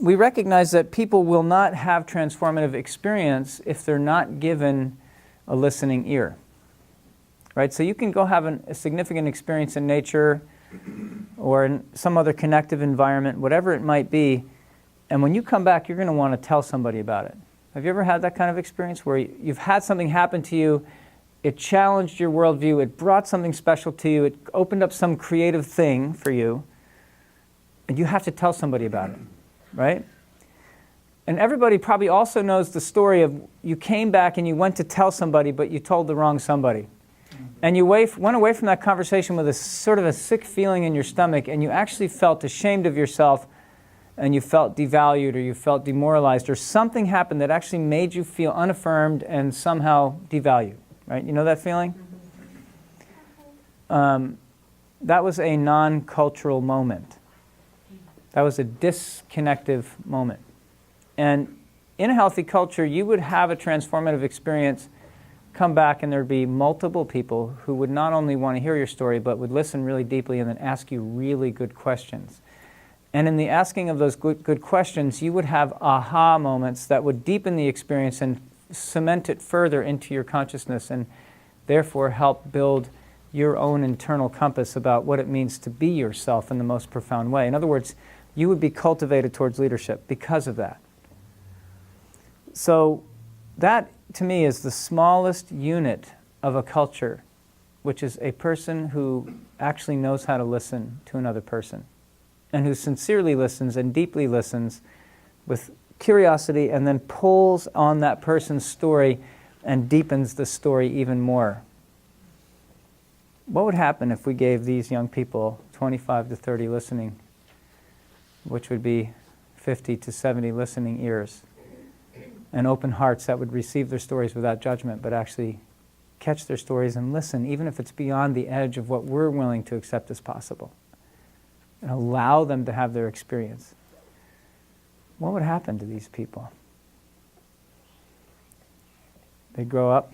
we recognize that people will not have transformative experience if they're not given a listening ear. Right? So you can go have a significant experience in nature or in some other connective environment, whatever it might be, and when you come back, you're going to want to tell somebody about it. Have you ever had that kind of experience where you've had something happen to you, it challenged your worldview, it brought something special to you, it opened up some creative thing for you, and you have to tell somebody about it, right? And everybody probably also knows the story of you came back and you went to tell somebody, but you told the wrong somebody. And you went away from that conversation with a sort of a sick feeling in your stomach, and you actually felt ashamed of yourself, and you felt devalued, or you felt demoralized, or something happened that actually made you feel unaffirmed and somehow devalued. Right? You know that feeling? That was a non-cultural moment. That was a disconnective moment. And in a healthy culture, you would have a transformative experience, come back, and there'd be multiple people who would not only want to hear your story, but would listen really deeply and then ask you really good questions. And in the asking of those good questions, you would have aha moments that would deepen the experience and cement it further into your consciousness, and therefore help build your own internal compass about what it means to be yourself in the most profound way. In other words, you would be cultivated towards leadership because of that. So that, to me, is the smallest unit of a culture, which is a person who actually knows how to listen to another person, and who sincerely listens and deeply listens with curiosity, and then pulls on that person's story and deepens the story even more. What would happen if we gave these young people 25 to 30 listening, which would be 50 to 70 listening ears, and open hearts that would receive their stories without judgment, but actually catch their stories and listen, even if it's beyond the edge of what we're willing to accept as possible, and allow them to have their experience? What would happen to these people? They grow up.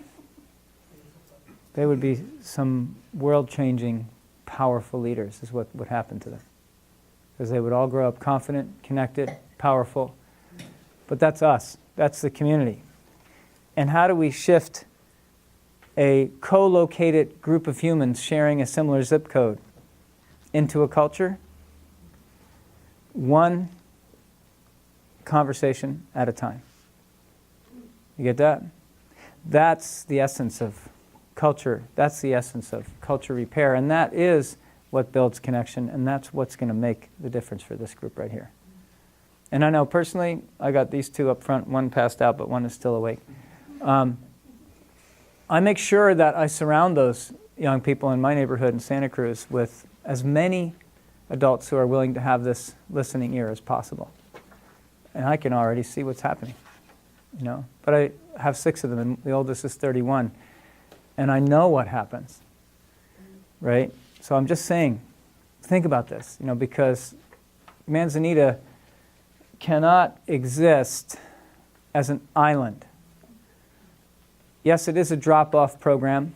They would be some world-changing, powerful leaders, is what would happen to them. Because they would all grow up confident, connected, powerful. But that's us. That's the community. And how do we shift a co-located group of humans sharing a similar zip code into a culture? One conversation at a time. You get that? That's the essence of culture. That's the essence of culture repair. And that is what builds connection, and that's what's going to make the difference for this group right here. And I know personally, I got these two up front, one passed out, but one is still awake. I make sure that I surround those young people in my neighborhood in Santa Cruz with as many adults who are willing to have this listening ear as possible. And I can already see what's happening, you know. But I have 6 of them, and the oldest is 31. And I know what happens, right? So I'm just saying, think about this, you know, because MANZANITA cannot exist as an island. Yes, it is a drop-off program.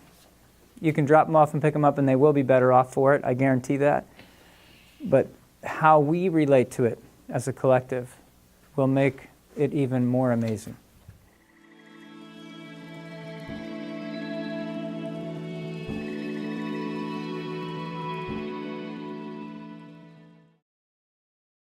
You can drop them off and pick them up, and they will be better off for it, I guarantee that. But how we relate to it as a collective will make it even more amazing.